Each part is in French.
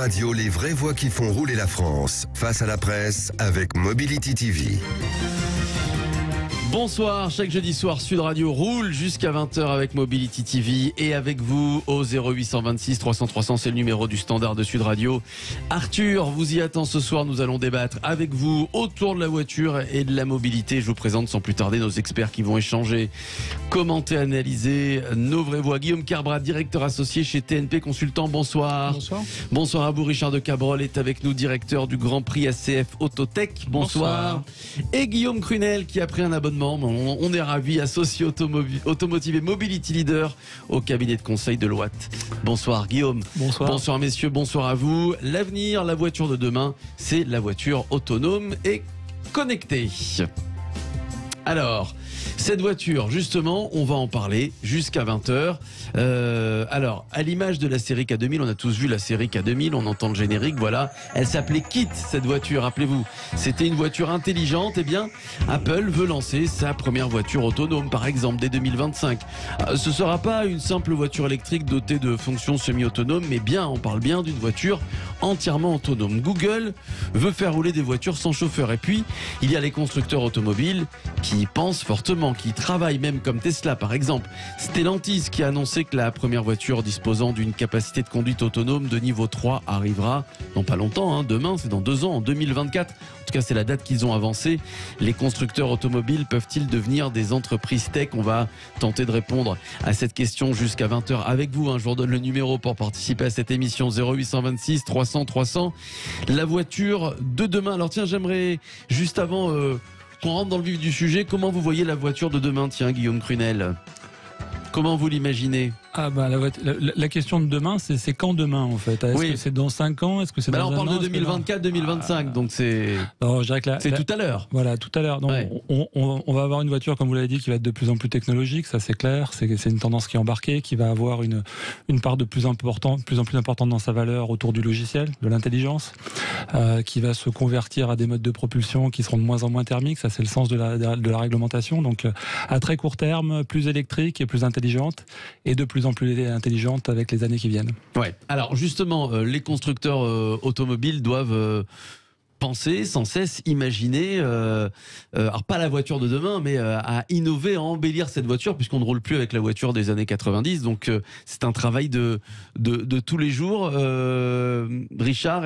Radio, les vraies voix qui font rouler la France. Face à la presse avec Mobility TV. Bonsoir, chaque jeudi soir, Sud Radio roule jusqu'à 20h avec Mobility TV et avec vous au 0826 300 300, c'est le numéro du standard de Sud Radio. Arthur vous y attend ce soir, nous allons débattre avec vous autour de la voiture et de la mobilité. Je vous présente sans plus tarder nos experts qui vont échanger, commenter, analyser nos vraies voix. Guillaume Carbrat, directeur associé chez TNP Consultant, bonsoir. Bonsoir. Bonsoir à vous, Richard de Cabrol est avec nous, directeur du Grand Prix ACF Autotech, bonsoir. Et Guillaume Crunel qui a pris un abonnement. On est ravis, associé automotive et mobility leader au cabinet de conseil de Loat. Bonsoir Guillaume. Bonsoir. Bonsoir messieurs, bonsoir à vous. L'avenir, la voiture de demain, c'est la voiture autonome et connectée. Alors, cette voiture, justement, on va en parler jusqu'à 20h. Alors, à l'image de la série K2000, on a tous vu la série K2000, on entend le générique, voilà. Elle s'appelait Kit, cette voiture, rappelez-vous. C'était une voiture intelligente. Eh bien, Apple veut lancer sa première voiture autonome, par exemple, dès 2025. Ce ne sera pas une simple voiture électrique dotée de fonctions semi-autonomes, mais bien, on parle bien d'une voiture entièrement autonome. Google veut faire rouler des voitures sans chauffeur. Et puis, il y a les constructeurs automobiles qui y pensent fortement, qui travaillent même comme Tesla par exemple. Stellantis qui a annoncé que la première voiture disposant d'une capacité de conduite autonome de niveau 3 arrivera dans pas longtemps, demain, c'est dans 2 ans, en 2024. En tout cas, c'est la date qu'ils ont avancée. Les constructeurs automobiles peuvent-ils devenir des entreprises tech? On va tenter de répondre à cette question jusqu'à 20h avec vous. Je vous redonne le numéro pour participer à cette émission, 0826 300 300. La voiture de demain. Alors tiens, j'aimerais juste avant qu'on rentre dans le vif du sujet, comment vous voyez la voiture de demain, tiens, Guillaume Crunel? Comment vous l'imaginez? La question de demain, c'est quand demain en fait? Est-ce que c'est dans 5 ans? Est-ce que c'est dans on un parle an? de 2024-2025, donc c'est tout à l'heure. Voilà, tout à l'heure. Ouais. On va avoir une voiture, comme vous l'avez dit, qui va être de plus en plus technologique, ça c'est clair. C'est une tendance qui est embarquée, qui va avoir une part de plus en plus importante dans sa valeur autour du logiciel, de l'intelligence, qui va se convertir à des modes de propulsion qui seront de moins en moins thermiques. Ça c'est le sens de la réglementation. Donc à très court terme, plus électrique et plus intelligente, et de plus en plus intelligente avec les années qui viennent. Ouais. Alors justement, les constructeurs automobiles doivent penser, sans cesse imaginer, alors pas la voiture de demain, mais à innover, à embellir cette voiture, puisqu'on ne roule plus avec la voiture des années 90. Donc c'est un travail de tous les jours. Richard,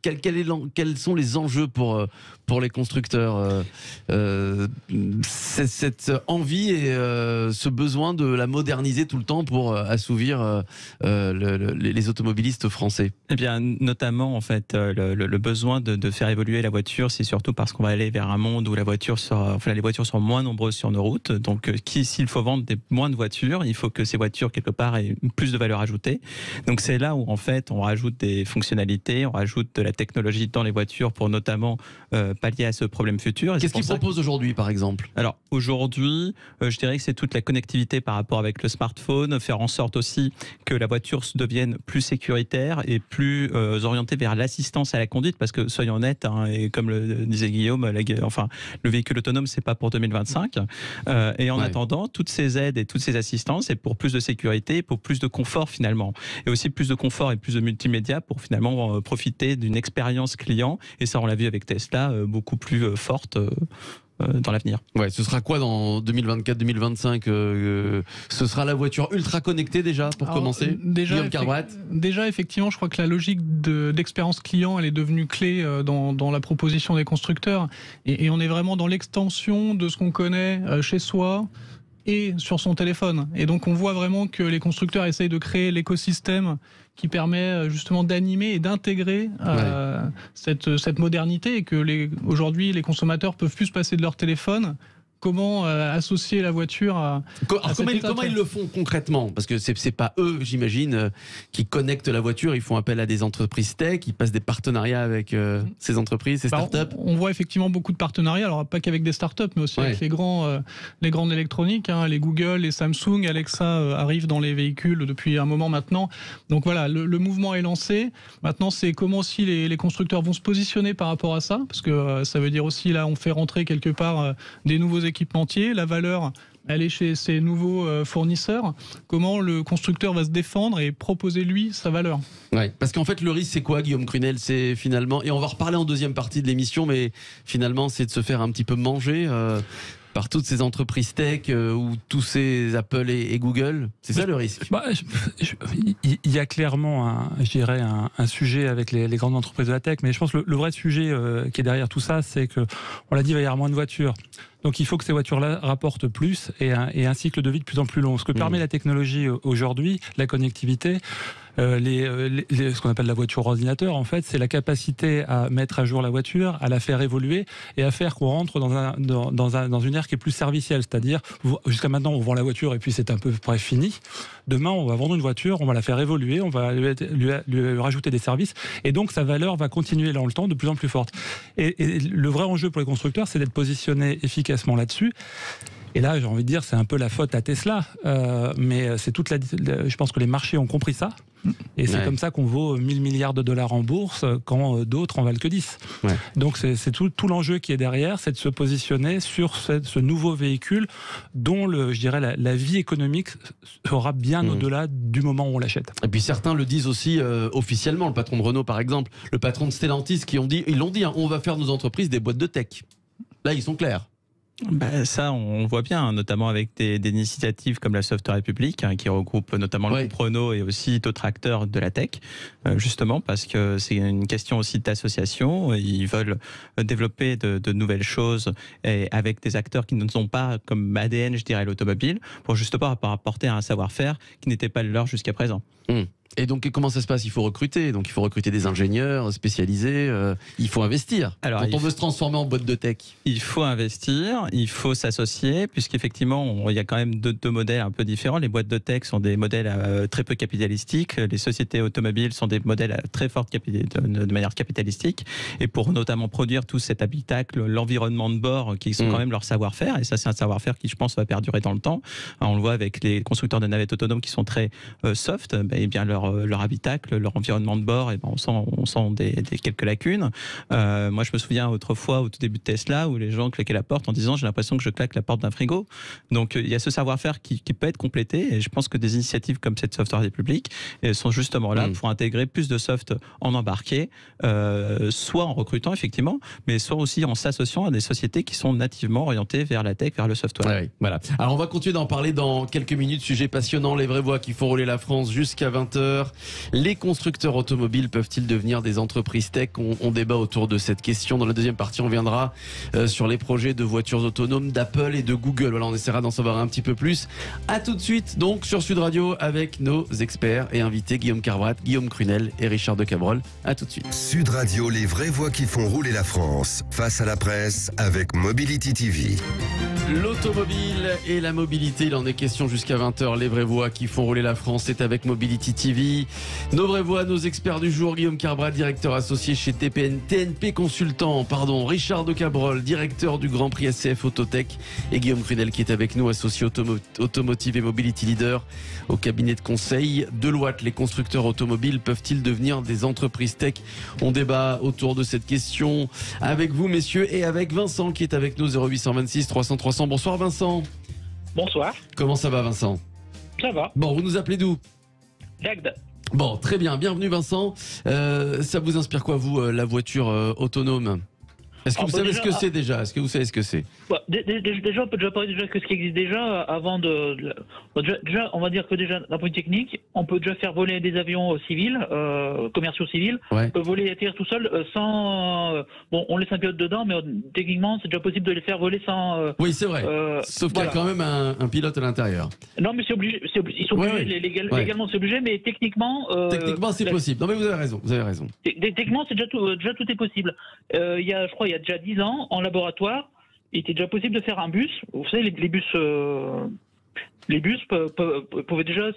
quels sont les enjeux pour les constructeurs, cette envie et ce besoin de la moderniser tout le temps pour assouvir les automobilistes français? Eh bien, notamment, en fait, le besoin de faire évoluer la voiture, c'est surtout parce qu'on va aller vers un monde où les voitures sont moins nombreuses sur nos routes. Donc, s'il faut vendre moins de voitures, il faut que ces voitures, quelque part, aient plus de valeur ajoutée. Donc, c'est là où, en fait, on rajoute des fonctionnalités, on rajoute de la technologie dans les voitures pour notamment pallier à ce problème futur. Qu'est-ce qu'ils proposent aujourd'hui, par exemple? Alors, aujourd'hui, je dirais que c'est toute la connectivité par rapport avec le smartphone, faire en sorte aussi que la voiture devienne plus sécuritaire et plus orientée vers l'assistance à la conduite, parce que soyons honnêtes, et comme le disait Guillaume, le véhicule autonome, c'est pas pour 2025. Et en attendant, toutes ces aides et toutes ces assistances, c'est pour plus de sécurité, pour plus de confort finalement, et aussi plus de confort et plus de multimédia pour finalement profiter d'une expérience client. Et ça, on l'a vu avec Tesla, beaucoup plus forte dans l'avenir. Ouais, ce sera quoi dans 2024-2025? Ce sera la voiture ultra connectée déjà, pour commencer? Guillaume Carbrat. Déjà, effectivement, je crois que la logique d'expérience client, elle est devenue clé dans la proposition des constructeurs. Et on est vraiment dans l'extension de ce qu'on connaît chez soi et sur son téléphone. Et donc on voit vraiment que les constructeurs essayent de créer l'écosystème qui permet justement d'animer et d'intégrer cette modernité, et que aujourd'hui les consommateurs peuvent plus se passer de leur téléphone. Comment associer la voiture à comment ils le font concrètement? Parce que c'est pas eux, j'imagine, qui connectent la voiture. Ils font appel à des entreprises tech, ils passent des partenariats avec ces entreprises, ces startups. On voit effectivement beaucoup de partenariats, alors pas qu'avec des startups, mais aussi avec les grandes électroniques, les Google, les Samsung. Alexa arrive dans les véhicules depuis un moment maintenant. Donc voilà, le mouvement est lancé. Maintenant, c'est comment aussi les constructeurs vont se positionner par rapport à ça, parce que ça veut dire aussi, là, on fait rentrer quelque part des nouveaux équipementiers. La valeur elle est chez ses nouveaux fournisseurs. Comment le constructeur va se défendre et proposer lui sa valeur. Ouais, parce qu'en fait, le risque, c'est quoi, Guillaume Crunel? C'est finalement, et on va reparler en deuxième partie de l'émission, mais finalement, c'est de se faire un petit peu manger par toutes ces entreprises tech ou tous ces Apple et Google. C'est ça le risque? Il y a clairement, un sujet avec les grandes entreprises de la tech, mais je pense que le vrai sujet qui est derrière tout ça, c'est que, on l'a dit, il va y avoir moins de voitures. Donc il faut que ces voitures-là rapportent plus et un cycle de vie de plus en plus long. Ce que permet la technologie aujourd'hui, la connectivité, ce qu'on appelle la voiture ordinateur, en fait, c'est la capacité à mettre à jour la voiture, à la faire évoluer et à faire qu'on rentre dans une ère qui est plus servicielle. C'est-à-dire, jusqu'à maintenant, on vend la voiture et puis c'est un peu près fini. Demain, on va vendre une voiture, on va la faire évoluer, on va lui rajouter des services et donc sa valeur va continuer dans le temps de plus en plus forte. Et le vrai enjeu pour les constructeurs, c'est d'être positionné efficacement là-dessus. Et là, j'ai envie de dire, c'est un peu la faute à Tesla, mais c'est je pense que les marchés ont compris ça. Et c'est comme ça qu'on vaut 1000 milliards de dollars en bourse quand d'autres en valent que 10. Ouais. Donc c'est tout l'enjeu qui est derrière, c'est de se positionner sur ce nouveau véhicule dont la vie économique sera bien au-delà du moment où on l'achète. Et puis certains le disent aussi officiellement, le patron de Renault par exemple, le patron de Stellantis, ils l'ont dit, on va faire nos entreprises des boîtes de tech. Là, ils sont clairs. Ça, on voit bien, notamment avec des initiatives comme la Software République, qui regroupe notamment le groupe Renault et aussi d'autres acteurs de la tech, justement parce que c'est une question aussi d'association. Ils veulent développer de nouvelles choses et avec des acteurs qui ne sont pas comme ADN, je dirais, l'automobile, pour justement apporter un savoir-faire qui n'était pas le leur jusqu'à présent. Et donc, comment ça se passe? Il faut recruter. Donc, il faut recruter des ingénieurs spécialisés. Il faut investir. Alors, quand on veut se transformer en boîte de tech, il faut investir, il faut s'associer, puisqu'effectivement, il y a quand même deux modèles un peu différents. Les boîtes de tech sont des modèles très peu capitalistiques. Les sociétés automobiles sont des modèles à très forte de manière capitalistique. Et pour notamment produire tout cet habitacle, l'environnement de bord, qui sont quand même leur savoir-faire. Et ça, c'est un savoir-faire qui, je pense, va perdurer dans le temps. On le voit avec les constructeurs de navettes autonomes qui sont très soft. Et bien leur habitacle, leur environnement de bord, et on sent des quelques lacunes. Moi, je me souviens autrefois, au tout début de Tesla, où les gens claquaient la porte en disant « j'ai l'impression que je claque la porte d'un frigo ». Donc, il y a ce savoir-faire qui peut être complété, et je pense que des initiatives comme cette Software République sont justement là pour intégrer plus de soft en embarqué, soit en recrutant effectivement, mais soit aussi en s'associant à des sociétés qui sont nativement orientées vers la tech, vers le software. Oui, voilà. Alors, on va continuer d'en parler dans quelques minutes. Sujet passionnant, les vraies voix qui font rouler la France jusqu'à 20h. Les constructeurs automobiles peuvent-ils devenir des entreprises tech? On débat autour de cette question. Dans la deuxième partie, on viendra sur les projets de voitures autonomes d'Apple et de Google. Voilà, on essaiera d'en savoir un petit peu plus. À tout de suite, donc, sur Sud Radio, avec nos experts et invités Guillaume Carbrat, Guillaume Crunel et Richard de Cabrol. À tout de suite. Sud Radio, les vraies voix qui font rouler la France. Face à la presse avec Mobility TV. L'automobile et la mobilité, il en est question jusqu'à 20h. Les vraies voix qui font rouler la France, c'est avec Mobility TV. Nos vraies voix, nos experts du jour, Guillaume Carbrat, directeur associé chez TNP Consultant, Richard de Cabrol, directeur du Grand Prix SCF Autotech, et Guillaume Crunel qui est avec nous, associé automotive et mobility leader au cabinet de conseil Deloitte. Les constructeurs automobiles peuvent-ils devenir des entreprises tech? On débat autour de cette question avec vous, messieurs, et avec Vincent qui est avec nous, 0826 300 300. Bonsoir Vincent. Bonsoir. Comment ça va Vincent? Ça va. Bon, vous nous appelez d'où? D'Agde. Bon, très bien, bienvenue Vincent. Ça vous inspire quoi, vous, la voiture autonome? Est-ce que vous savez ce que c'est déjà? Est-ce que vous savez ce que c'est? Déjà, on peut déjà parler déjà que ce qui existe déjà avant déjà, on va dire que déjà, d'un point de vue technique, on peut déjà faire voler des avions civils, commerciaux civils. Ouais. On peut voler et atterrir tout seul sans... bon, on laisse un pilote dedans, mais techniquement, c'est déjà possible de les faire voler sans... oui, c'est vrai. Sauf qu'il y a quand même un pilote à l'intérieur. Non, mais c'est obligé. Ils sont obligés, légalement, c'est obligé, mais techniquement... techniquement, c'est possible. Non, mais vous avez raison. Vous avez raison. Techniquement, c'est déjà tout est possible. Il y a, je crois, il y a déjà 10 ans, en laboratoire, il était déjà possible de faire un bus. Vous savez, les bus pouvaient déjà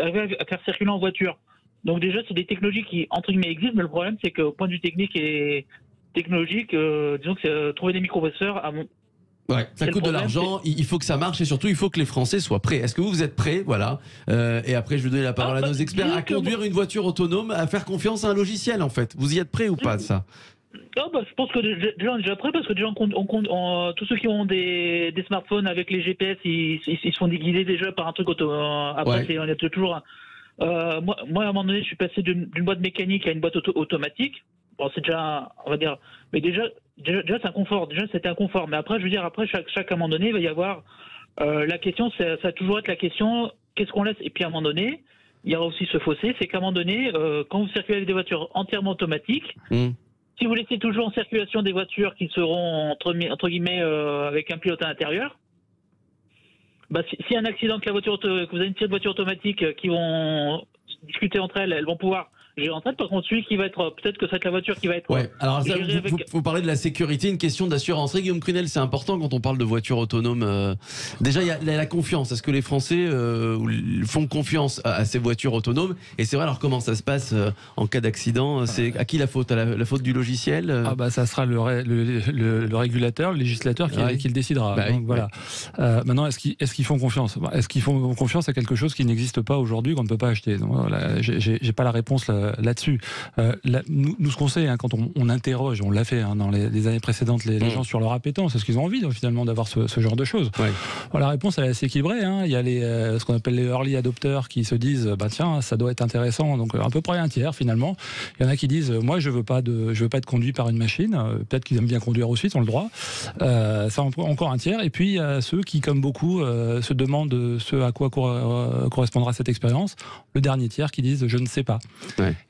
arriver à faire circuler en voiture. Donc déjà, c'est des technologies qui, entre guillemets, existent, mais le problème, c'est qu'au point de vue technique et technologique, disons que c'est trouver des microprocesseurs à mon... Ouais, ça coûte de l'argent, il faut que ça marche et surtout il faut que les Français soient prêts. Est-ce que vous êtes prêts? Voilà. Et après je vais donner la parole à nos experts à conduire une voiture autonome, à faire confiance à un logiciel en fait. Vous y êtes prêts ou pas de ça? Je pense que déjà on est déjà prêt parce que déjà tous ceux qui ont des smartphones avec les GPS, ils se font déguiser déjà par un truc après on est toujours moi à un moment donné je suis passé d'une boîte mécanique à une boîte automatique. Bon, c'est déjà on va dire, mais déjà c'est un confort, déjà c'était un confort, mais après je veux dire chaque à un moment donné il va y avoir la question, ça va toujours être la question qu'est-ce qu'on laisse, et puis à un moment donné il y aura aussi ce fossé, c'est qu'à un moment donné quand vous circulez avec des voitures entièrement automatiques, si vous laissez toujours en circulation des voitures qui seront entre guillemets avec un pilote à l'intérieur, s'il y a un accident que vous avez une petite voiture automatique qui vont discuter entre elles vont pouvoir gérer entre elles. Par contre, celui qui va être, peut-être que ça va être la voiture qui va être. Ouais. Alors, vous parlez de la sécurité, une question d'assurance. Guillaume Crunel, c'est important quand on parle de voitures autonomes. Déjà, il y a la confiance. Est-ce que les Français font confiance à ces voitures autonomes? Et c'est vrai, alors comment ça se passe en cas d'accident? C'est à qui la faute? À la faute du logiciel? Ça sera le régulateur, le législateur qui le décidera. Donc, voilà. Maintenant, est-ce qu'ils font confiance? Est-ce qu'ils font confiance à quelque chose qui n'existe pas aujourd'hui, qu'on ne peut pas acheter? Donc, voilà, j'ai pas la réponse là-dessus. Nous, ce qu'on sait, quand on interroge, on l'a fait dans les années précédentes, les gens sur leur appétence, est-ce qu'ils ont envie finalement d'avoir ce genre de choses? La réponse elle est assez équilibrée. Il y a ce qu'on appelle les early adopters qui se disent tiens, ça doit être intéressant, donc à peu près un tiers finalement. Il y en a qui disent moi je veux pas être conduit par une machine. Peut-être qu'ils aiment bien conduire aussi, ils ont le droit. Ça encore un tiers. Et puis il y a ceux qui, comme beaucoup, se demandent ce à quoi correspondra cette expérience. Le dernier tiers qui disent je ne sais pas.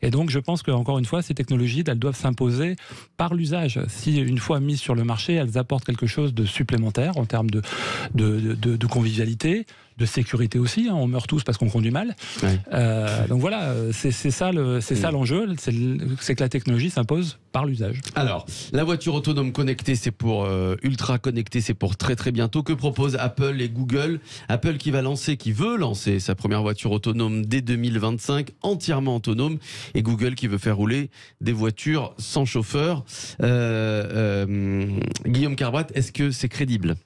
Et donc, je pense qu'encore une fois, ces technologies, elles doivent s'imposer par l'usage. Si, une fois mises sur le marché, elles apportent quelque chose de supplémentaire en termes de convivialité, de sécurité aussi. On meurt tous parce qu'on conduit mal. Donc voilà, c'est ça l'enjeu, c'est que la technologie s'impose par l'usage. Alors, la voiture autonome connectée, c'est pour ultra connectée, c'est pour très très bientôt. Que proposent Apple et Google? Apple qui veut lancer sa première voiture autonome dès 2025, entièrement autonome, et Google qui veut faire rouler des voitures sans chauffeur. Guillaume Carbrat, est-ce que c'est crédible?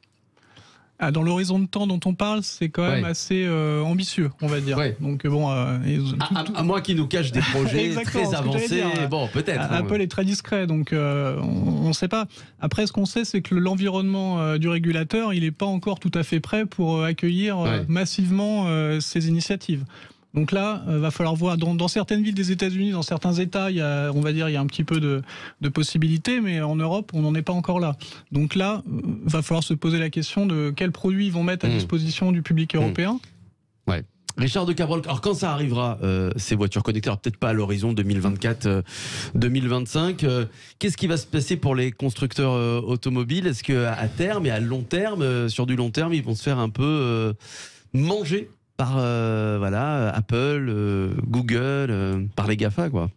Dans l'horizon de temps dont on parle, c'est quand même assez ambitieux, on va dire. Donc bon, à moins qu'ils nous cachent des projets très avancés, bon, peut-être. Apple est très discret, donc on ne sait pas. Après, ce qu'on sait, c'est que l'environnement du régulateur, il n'est pas encore tout à fait prêt pour accueillir massivement ces initiatives. Donc là, va falloir voir dans certaines villes des États-Unis, dans certains États, il y a un petit peu de possibilités, mais en Europe, on n'en est pas encore là. Donc là, va falloir se poser la question de quels produits ils vont mettre à disposition du public européen. Richard de Cabrol, alors quand ça arrivera, ces voitures connectées, alors peut-être pas à l'horizon 2024-2025, qu'est-ce qui va se passer pour les constructeurs automobiles? Est-ce qu'à terme et à long terme, sur du long terme, ils vont se faire un peu manger par Apple, Google, par les GAFA, quoi?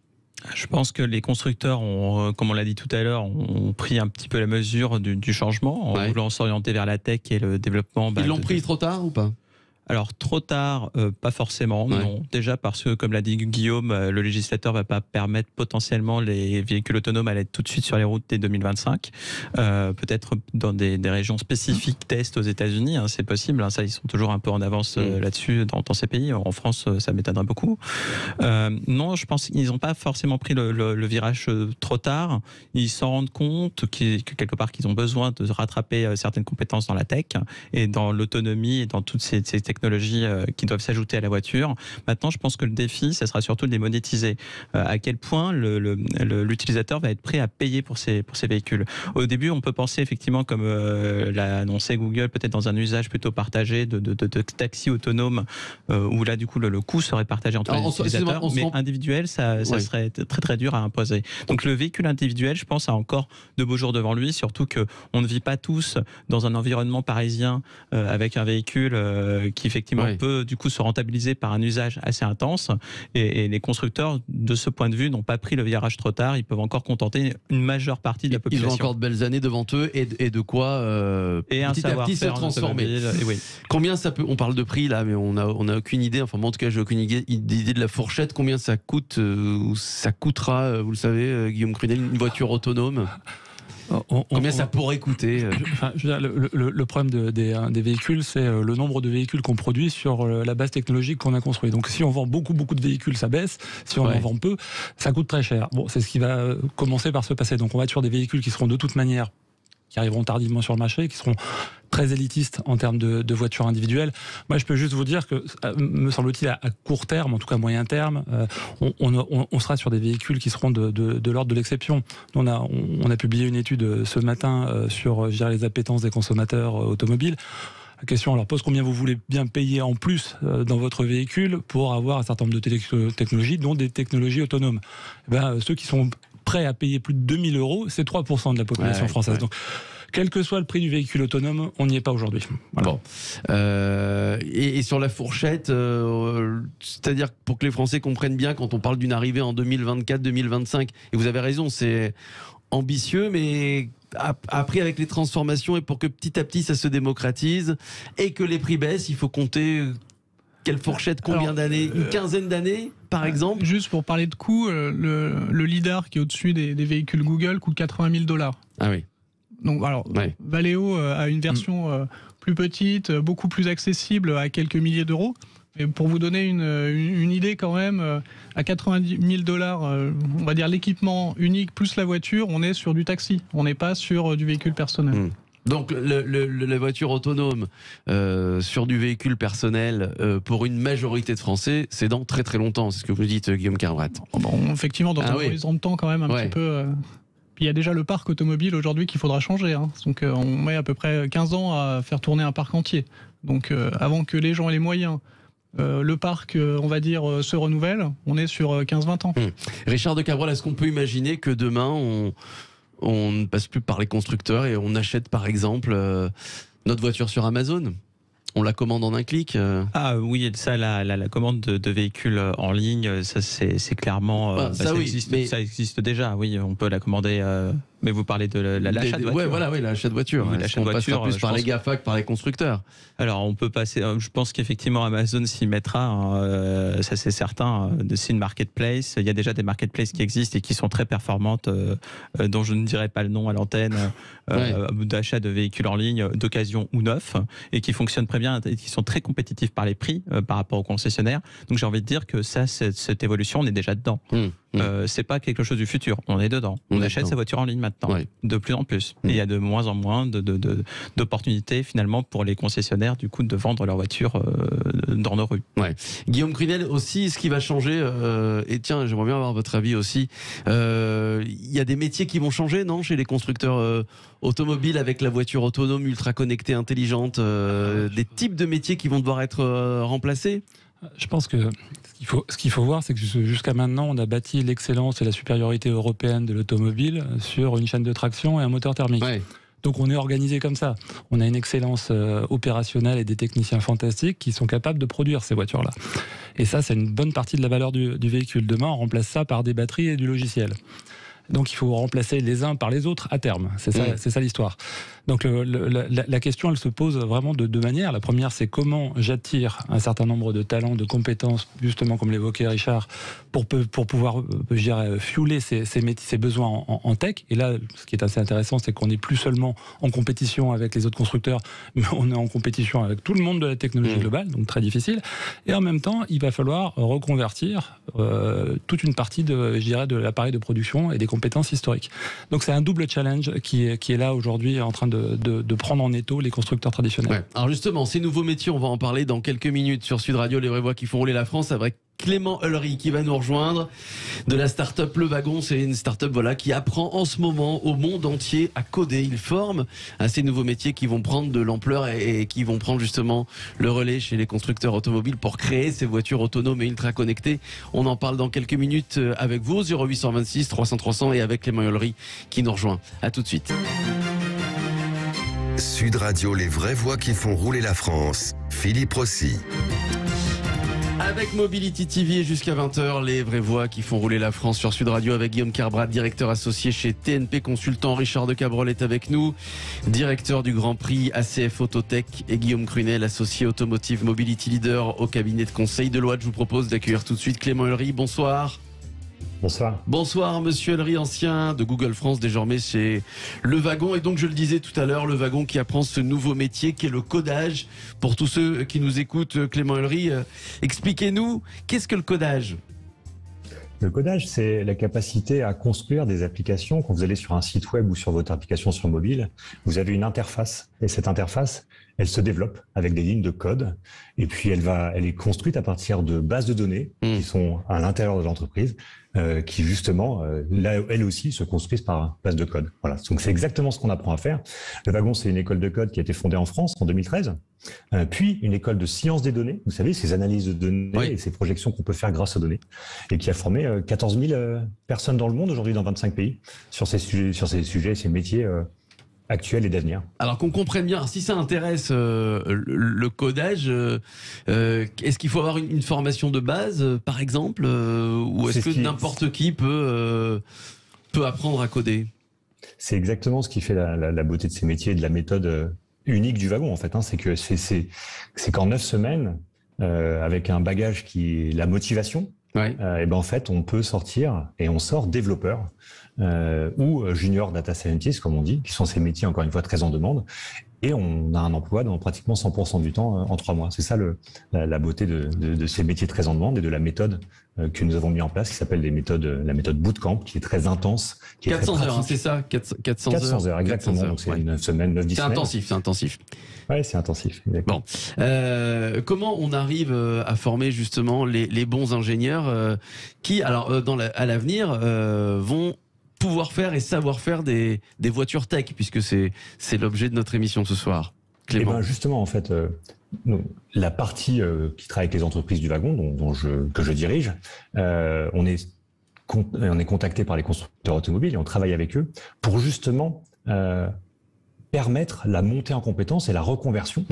Je pense que les constructeurs ont, comme on l'a dit tout à l'heure, ont pris un petit peu la mesure du changement en voulant s'orienter vers la tech et le développement. Ils l'ont pris trop tard ou pas? Alors trop tard, pas forcément, non. Déjà parce que, comme l'a dit Guillaume, le législateur va pas permettre potentiellement les véhicules autonomes à être tout de suite sur les routes dès 2025. Peut-être dans des régions spécifiques tests aux États-Unis, c'est possible. Ça, ils sont toujours un peu en avance là-dessus dans ces pays. En France, ça m'étonnerait beaucoup. Non, je pense qu'ils n'ont pas forcément pris le virage trop tard. Ils s'en rendent compte que quelque part qu'ils ont besoin de rattraper certaines compétences dans la tech et dans l'autonomie et dans toutes ces technologies qui doivent s'ajouter à la voiture. Maintenant, je pense que le défi, ça sera surtout de les monétiser. À quel point l'utilisateur va être prêt à payer pour ces véhicules. Au début, on peut penser effectivement, comme l'a annoncé Google, peut-être dans un usage plutôt partagé de taxi autonome, où là, du coup, le coût serait partagé entre les utilisateurs. Mais individuel, ça serait très très dur à imposer. Donc le véhicule individuel, je pense, a encore de beaux jours devant lui, surtout qu'on ne vit pas tous dans un environnement parisien avec un véhicule qui effectivement peut du coup se rentabiliser par un usage assez intense, et les constructeurs de ce point de vue n'ont pas pris le virage trop tard. Ils peuvent encore contenter une majeure partie de la population. Ils ont encore de belles années devant eux et de quoi petit à petit se transformer. Combien ça peut, on parle de prix là, mais on n'a aucune idée, enfin moi en tout cas j'ai aucune idée de la fourchette, combien ça coûte ou ça coûtera, vous le savez Guillaume Crunel, une voiture autonome? Combien ça pourrait coûter je veux dire, le problème des véhicules, c'est le nombre de véhicules qu'on produit sur la base technologique qu'on a construit. Donc si on vend beaucoup de véhicules, ça baisse. Si on en vend peu, ça coûte très cher. Bon, c'est ce qui va commencer par se passer. Donc on va être sur des véhicules qui seront de toute manière, qui arriveront tardivement sur le marché, qui seront très élitistes en termes de voitures individuelles. Moi, je peux juste vous dire que, me semble-t-il, à court terme, en tout cas moyen terme, on sera sur des véhicules qui seront de l'ordre de l'exception. On a publié une étude ce matin sur les appétences des consommateurs automobiles. La question alors pose combien vous voulez bien payer en plus dans votre véhicule pour avoir un certain nombre de technologies, dont des technologies autonomes. Ceux qui sont prêts à payer plus de 2000 €, c'est 3% de la population française. Donc, quel que soit le prix du véhicule autonome, on n'y est pas aujourd'hui. Voilà. Bon. Et sur la fourchette, c'est-à-dire pour que les Français comprennent bien quand on parle d'une arrivée en 2024-2025, et vous avez raison, c'est ambitieux, mais après avec les transformations et pour que petit à petit ça se démocratise et que les prix baissent, il faut compter quelle fourchette, combien d'années, une quinzaine d'années par exemple. Juste pour parler de coût, le lidar qui est au-dessus des véhicules Google coûte 80 000 $. Ah oui. Donc alors, Valeo a une version plus petite, beaucoup plus accessible à quelques milliers d'euros. Et pour vous donner une idée quand même, à 90 000 $, on va dire l'équipement unique plus la voiture, on est sur du taxi. On n'est pas sur du véhicule personnel. Donc la voiture autonome sur du véhicule personnel pour une majorité de Français, c'est dans très très longtemps. C'est ce que vous dites, Guillaume Carbrat. Bon, effectivement, dans un horizon de temps quand même un petit peu... Puis il y a déjà le parc automobile aujourd'hui qu'il faudra changer. Donc on met à peu près 15 ans à faire tourner un parc entier. Donc avant que les gens aient les moyens, le parc, on va dire, se renouvelle, on est sur 15-20 ans. Richard de Cabrol, est-ce qu'on peut imaginer que demain, on ne passe plus par les constructeurs et on achète par exemple notre voiture sur Amazon ? On la commande en un clic Ah oui, ça, la commande de véhicules en ligne, ça c'est clairement... ça existe déjà, oui, on peut la commander... Mais vous parlez de l'achat de voiture. Ouais, voilà, l'achat de voiture. Oui, l'achat de voiture, plus par les GAFA que par les constructeurs. Alors, on peut passer. Je pense qu'effectivement, Amazon s'y mettra. Ça, c'est certain. C'est une marketplace. Il y a déjà des marketplaces qui existent et qui sont très performantes, dont je ne dirai pas le nom à l'antenne, d'achat de véhicules en ligne, d'occasion ou neuf, et qui fonctionnent très bien et qui sont très compétitifs par les prix par rapport aux concessionnaires. Donc, j'ai envie de dire que ça, cette évolution, on est déjà dedans. C'est pas quelque chose du futur. On est dedans. On achète sa voiture en ligne maintenant, de plus en plus. Et il y a de moins en moins d'opportunités finalement pour les concessionnaires du coup de vendre leur voiture dans nos rues. Guillaume Crunel aussi, ce qui va changer, et tiens, j'aimerais bien avoir votre avis aussi. Il y a des métiers qui vont changer, non, chez les constructeurs automobiles avec la voiture autonome, ultra connectée, intelligente, des types de métiers qui vont devoir être remplacés. Je pense que ce qu'il faut voir, c'est que jusqu'à maintenant, on a bâti l'excellence et la supériorité européenne de l'automobile sur une chaîne de traction et un moteur thermique. Donc on est organisé comme ça. On a une excellence opérationnelle et des techniciens fantastiques qui sont capables de produire ces voitures-là. Et ça, c'est une bonne partie de la valeur du véhicule. Demain, on remplace ça par des batteries et du logiciel. Donc il faut remplacer les uns par les autres à terme. C'est ça l'histoire. Donc la question, elle se pose vraiment de deux manières. La première, c'est comment j'attire un certain nombre de talents, de compétences, justement comme l'évoquait Richard, pour pouvoir, je dirais, fueler ces besoins en tech. Et là, ce qui est assez intéressant, c'est qu'on n'est plus seulement en compétition avec les autres constructeurs, mais on est en compétition avec tout le monde de la technologie globale, donc très difficile. Et en même temps, il va falloir reconvertir toute une partie de l'appareil de production et des compétences historiques. Donc c'est un double challenge qui est là aujourd'hui en train de prendre en étau les constructeurs traditionnels. Alors justement, ces nouveaux métiers, on va en parler dans quelques minutes sur Sud Radio, les vraies voix qui font rouler la France, avec Clément Ulry qui va nous rejoindre de la start-up Le Wagon. C'est une start-up qui apprend en ce moment au monde entier à coder. Il forme à ces nouveaux métiers qui vont prendre de l'ampleur et qui vont prendre justement le relais chez les constructeurs automobiles pour créer ces voitures autonomes et ultra connectées. On en parle dans quelques minutes avec vous, 0826 300 300 et avec Clément Ulry qui nous rejoint. À tout de suite. Sud Radio, les vraies voix qui font rouler la France. Philippe Rossi. Avec Mobility TV jusqu'à 20h, les vraies voix qui font rouler la France sur Sud Radio avec Guillaume Carbrat, directeur associé chez TNP Consultant. Richard de Cabrol est avec nous, directeur du Grand Prix ACF Autotech, et Guillaume Crunel, associé Automotive Mobility Leader au cabinet de conseil de Deloitte. Je vous propose d'accueillir tout de suite Clément Ulry. Bonsoir. Bonsoir. Bonsoir, monsieur Ellery, ancien de Google France, désormais c'est Le Wagon. Et donc, je le disais tout à l'heure, Le Wagon qui apprend ce nouveau métier qui est le codage. Pour tous ceux qui nous écoutent, Clément Ellery, expliquez-nous, qu'est-ce que le codage ? Le codage, c'est la capacité à construire des applications. Quand vous allez sur un site web ou sur votre application sur mobile, vous avez une interface. Et cette interface, elle se développe avec des lignes de code. Et puis, elle est construite à partir de bases de données qui sont à l'intérieur de l'entreprise, qui justement, là, elles aussi, se construisent par base de code. Voilà. Donc, c'est exactement ce qu'on apprend à faire. Le Wagon, c'est une école de code qui a été fondée en France en 2013. Puis une école de sciences des données, vous savez, ces analyses de données et ces projections qu'on peut faire grâce aux données, et qui a formé 14 000 personnes dans le monde aujourd'hui dans 25 pays sur ces sujets, ces métiers actuels et d'avenir. Alors qu'on comprenne bien, si ça intéresse le codage, est-ce qu'il faut avoir une formation de base, par exemple, ou est-ce que n'importe qui peut apprendre à coder ? C'est exactement ce qui fait la beauté de ces métiers et de la méthode unique du Wagon, en fait. C'est que c'est qu'en 9 semaines, avec un bagage qui est la motivation, et ben en fait, on peut sortir et on sort développeur ou junior data scientist, comme on dit, qui sont ces métiers, encore une fois, très en demande. Et on a un emploi dans pratiquement 100% du temps en 3 mois. C'est ça la beauté de ces métiers très en demande et de la méthode que nous avons mis en place, qui s'appelle la méthode Bootcamp, qui est très intense. Qui 400 est heures, c'est ça 400 heures, exactement. 400 heures, donc c'est 9 semaines, 9-10 semaines. C'est intensif. Oui, c'est intensif. Bon. Comment on arrive à former justement les bons ingénieurs qui, alors, à l'avenir, vont pouvoir faire et savoir faire des voitures tech, puisque c'est l'objet de notre émission ce soir. Clément. Et ben justement, en fait, la partie qui travaille avec les entreprises du Wagon, que je dirige, on est contacté par les constructeurs automobiles et on travaille avec eux pour justement permettre la montée en compétences et la reconversion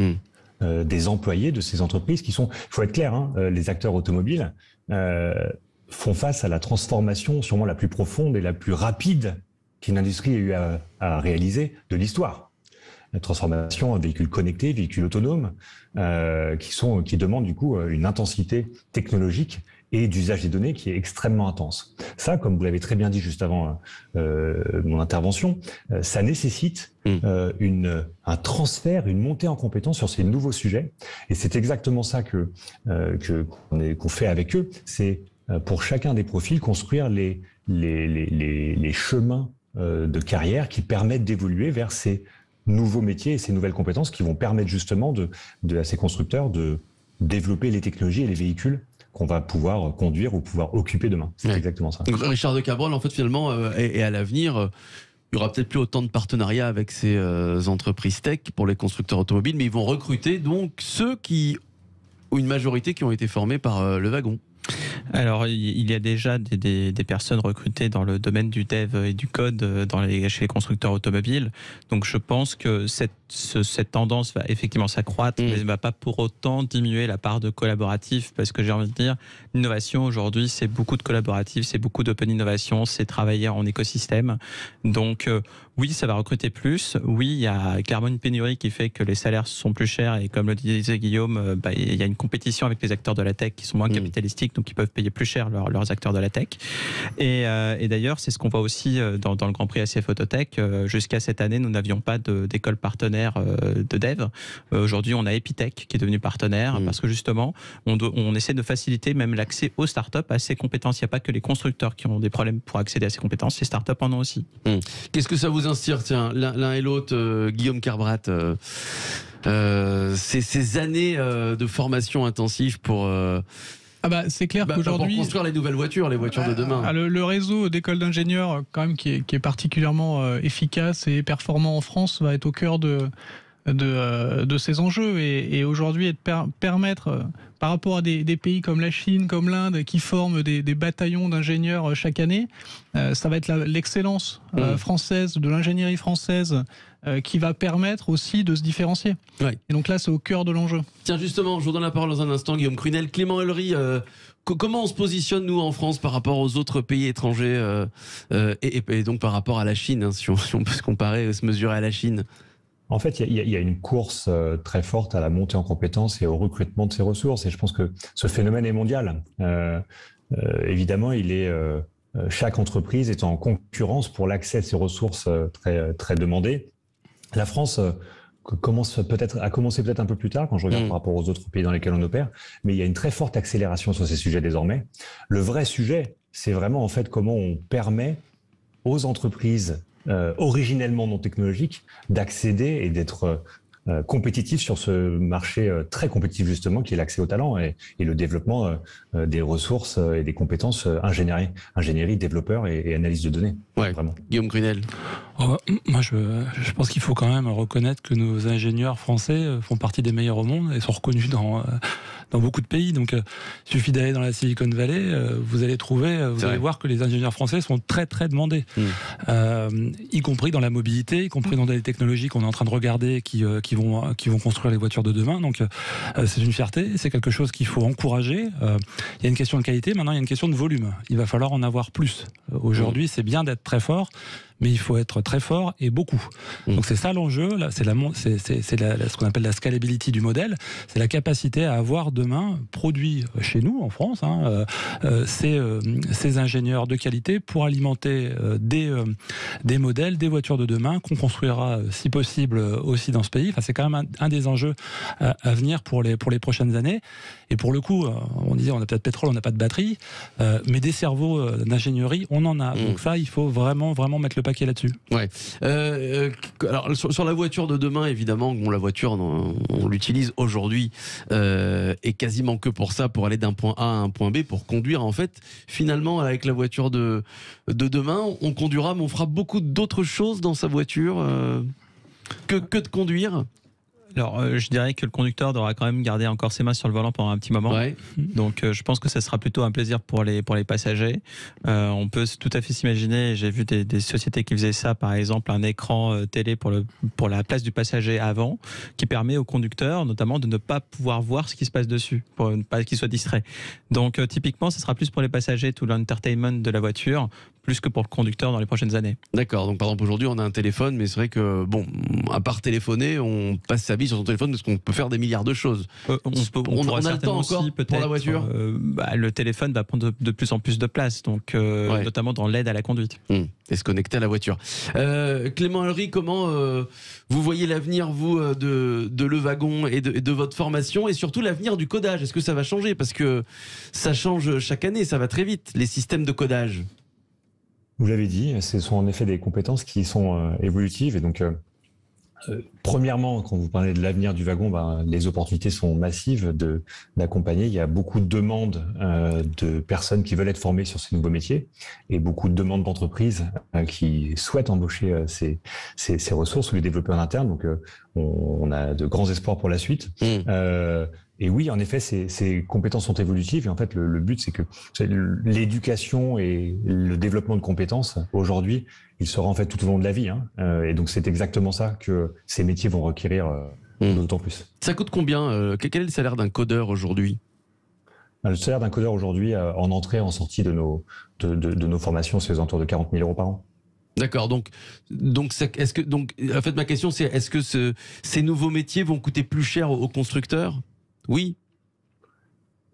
des employés de ces entreprises qui sont, il faut être clair, les acteurs automobiles font face à la transformation sûrement la plus profonde et la plus rapide qu'une industrie ait eu à réaliser de l'histoire. La transformation en véhicules connectés, véhicules autonomes, qui demandent du coup une intensité technologique et d'usage des données qui est extrêmement intense. Ça, comme vous l'avez très bien dit juste avant mon intervention, ça nécessite un transfert, une montée en compétence sur ces nouveaux sujets. Et c'est exactement ça qu'on fait avec eux. C'est pour chacun des profils construire les chemins de carrière qui permettent d'évoluer vers ces nouveaux métiers et ces nouvelles compétences qui vont permettre justement à ces constructeurs de développer les technologies et les véhicules qu'on va pouvoir conduire ou pouvoir occuper demain. C'est exactement ça. Donc, Richard de Cabrol, en fait, finalement, et à l'avenir, il y aura peut-être plus autant de partenariats avec ces entreprises tech pour les constructeurs automobiles, mais ils vont recruter donc ou une majorité qui ont été formés par le Wagon. Alors, il y a déjà des personnes recrutées dans le domaine du dev et du code chez les constructeurs automobiles. Donc, je pense que cette tendance va effectivement s'accroître, mais ne va pas pour autant diminuer la part de collaboratif, parce que j'ai envie de dire, l'innovation aujourd'hui, c'est beaucoup de collaboratif, c'est beaucoup d'open innovation, c'est travailler en écosystème. Donc, oui, ça va recruter plus. Oui, il y a clairement une pénurie qui fait que les salaires sont plus chers, et comme le disait Guillaume, il y a une compétition avec les acteurs de la tech qui sont moins capitalistiques, donc ils peuvent payer plus cher leurs acteurs de la tech. Et d'ailleurs, c'est ce qu'on voit aussi dans le Grand Prix ACF Autotech. Jusqu'à cette année, nous n'avions pas d'école partenaire de dev. Aujourd'hui, on a Epitech qui est devenu partenaire parce que justement, on essaie de faciliter même l'accès aux startups à ces compétences. Il n'y a pas que les constructeurs qui ont des problèmes pour accéder à ces compétences, les startups en ont aussi. Qu'est-ce que ça vous inspire, tiens, l'un et l'autre, Guillaume Carbrat, ces années de formation intensive pour... c'est clair qu'aujourd'hui, pour construire les nouvelles voitures, les voitures de demain. Le réseau d'écoles d'ingénieurs, quand même, qui est particulièrement efficace et performant en France, va être au cœur de ces enjeux. Et aujourd'hui, permettre, par rapport à des pays comme la Chine, comme l'Inde, qui forment des bataillons d'ingénieurs chaque année, ça va être l'excellence française, de l'ingénierie française, qui va permettre aussi de se différencier. Ouais. Et donc là, c'est au cœur de l'enjeu. Tiens, justement, je vous donne la parole dans un instant, Guillaume Crunel. Clément Ellery, comment on se positionne, nous, en France, par rapport aux autres pays étrangers et donc par rapport à la Chine, si on peut se comparer, se mesurer à la Chine? En fait, il y a une course très forte à la montée en compétences et au recrutement de ces ressources. Et je pense que ce phénomène est mondial. Évidemment, il est chaque entreprise est en concurrence pour l'accès à ces ressources très, très demandées. La France a commencé peut-être un peu plus tard quand je regarde par rapport aux autres pays dans lesquels on opère, mais il y a une très forte accélération sur ces sujets désormais. Le vrai sujet, c'est vraiment en fait comment on permet aux entreprises originellement non technologiques d'accéder et d'être compétitif sur ce marché très compétitif justement qui est l'accès au talent et le développement des ressources et des compétences ingénierie, développeurs et analyse de données. Ouais. Vraiment. Guillaume Grunel. Moi, je pense qu'il faut quand même reconnaître que nos ingénieurs français font partie des meilleurs au monde et sont reconnus dans beaucoup de pays. Donc, il suffit d'aller dans la Silicon Valley, vous allez voir que les ingénieurs français sont très très demandés, y compris dans la mobilité, y compris dans des technologies qu'on est en train de regarder qui vont construire les voitures de demain. Donc, c'est une fierté, c'est quelque chose qu'il faut encourager. Il y a une question de qualité, maintenant il y a une question de volume. Il va falloir en avoir plus. Aujourd'hui, c'est bien d'être très fort, mais il faut être très fort et beaucoup. Donc c'est ça l'enjeu, là, c'est ce qu'on appelle la scalability du modèle, c'est la capacité à avoir demain produit chez nous, en France, ces ingénieurs de qualité pour alimenter des modèles, des voitures de demain qu'on construira si possible aussi dans ce pays. Enfin, c'est quand même un des enjeux à venir pour les prochaines années. Et pour le coup, on disait on a peut-être pétrole, on n'a pas de batterie, mais des cerveaux d'ingénierie, on en a. Donc ça, il faut vraiment mettre le paquet là-dessus. Ouais. Alors sur la voiture de demain, évidemment, la voiture, on l'utilise aujourd'hui et quasiment que pour ça, pour aller d'un point A à un point B, pour conduire. En fait, finalement, avec la voiture de demain, on conduira, mais on fera beaucoup d'autres choses dans sa voiture que de conduire. Alors, je dirais que le conducteur devra quand même garder encore ses mains sur le volant pendant un petit moment. Ouais. Donc, je pense que ça sera plutôt un plaisir pour les passagers. On peut tout à fait s'imaginer, j'ai vu des sociétés qui faisaient ça, par exemple, un écran télé pour la place du passager avant, qui permet au conducteur, notamment, de ne pas pouvoir voir ce qui se passe dessus, pour ne pas qu'il soit distrait. Donc, typiquement, ce sera plus pour les passagers, tout l'entertainment de la voiture, plus que pour le conducteur dans les prochaines années. D'accord, donc par exemple aujourd'hui on a un téléphone, mais c'est vrai que bon, à part téléphoner, on passe sa vie sur son téléphone parce qu'on peut faire des milliards de choses. On a le temps encore pour la voiture. Le téléphone va prendre de plus en plus de place, donc notamment dans l'aide à la conduite. Et se connecter à la voiture. Clément Ulry, comment vous voyez l'avenir vous de Le Wagon et de votre formation et surtout l'avenir du codage? Est-ce que ça va changer? Parce que ça change chaque année, ça va très vite, les systèmes de codage. Vous l'avez dit, ce sont en effet des compétences qui sont évolutives. Et donc, premièrement, quand vous parlez de l'avenir du wagon, les opportunités sont massives d'accompagner. Il y a beaucoup de demandes de personnes qui veulent être formées sur ces nouveaux métiers et beaucoup de demandes d'entreprises qui souhaitent embaucher ces ressources ou les développer en interne. Donc, on a de grands espoirs pour la suite. Et oui, en effet, ces compétences sont évolutives. Et en fait, le but, c'est que l'éducation et le développement de compétences, aujourd'hui, il sera en fait tout au long de la vie. Et donc, c'est exactement ça que ces métiers vont requérir d'autant plus. Ça coûte combien? Quel est le salaire d'un codeur aujourd'hui? Le salaire d'un codeur aujourd'hui, en entrée, en sortie de nos formations, c'est aux alentours de 40 000 € par an. D'accord, donc en fait, ma question, c'est est-ce que ces nouveaux métiers vont coûter plus cher aux constructeurs? Oui.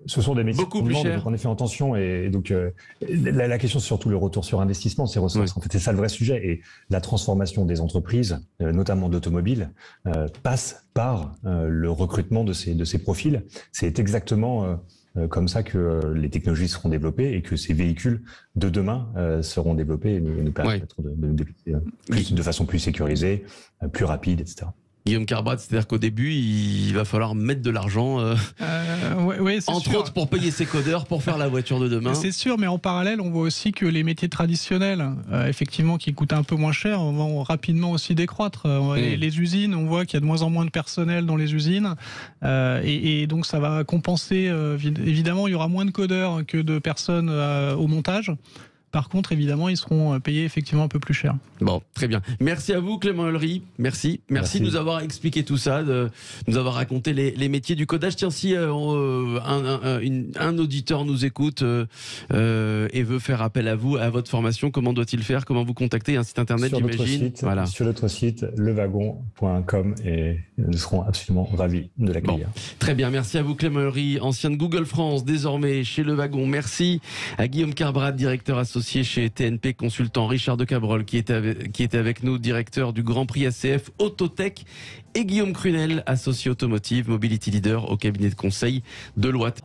Ce sont des métiers beaucoup plus chers. En effet en tension et donc la question c'est surtout le retour sur investissement de ces ressources. En fait, c'est ça le vrai sujet et la transformation des entreprises, notamment d'automobiles, passe par le recrutement de ces profils. C'est exactement comme ça que les technologies seront développées et que ces véhicules de demain seront développés et nous permettront de développer de façon plus sécurisée, plus rapide, etc. Guillaume Carbrat, c'est-à-dire qu'au début, il va falloir mettre de l'argent, entre autres pour payer ses codeurs, pour faire la voiture de demain. C'est sûr, mais en parallèle, on voit aussi que les métiers traditionnels, effectivement, qui coûtent un peu moins cher, vont rapidement aussi décroître. Les usines, on voit qu'il y a de moins en moins de personnel dans les usines, et donc ça va compenser. Évidemment, il y aura moins de codeurs que de personnes au montage. Par contre, évidemment, ils seront payés effectivement un peu plus cher. Bon, très bien. Merci à vous, Clément Ulry. Merci de nous avoir expliqué tout ça, de nous avoir raconté les métiers du codage. Tiens, si un auditeur nous écoute et veut faire appel à vous, à votre formation, comment doit-il faire? Comment vous contacter? Un site internet, j'imagine. Sur notre site, lewagon.com, et nous serons absolument ravis de l'accueillir. Bon, très bien. Merci à vous, Clément Ulry, ancien de Google France, désormais chez Le Wagon. Merci à Guillaume Carbrat, directeur associé associé chez TNP Consultant, Richard de Cabrol, qui était avec nous, directeur du Grand Prix ACF Autotech, et Guillaume Crunel, associé automotive, Mobility Leader au cabinet de conseil Deloitte.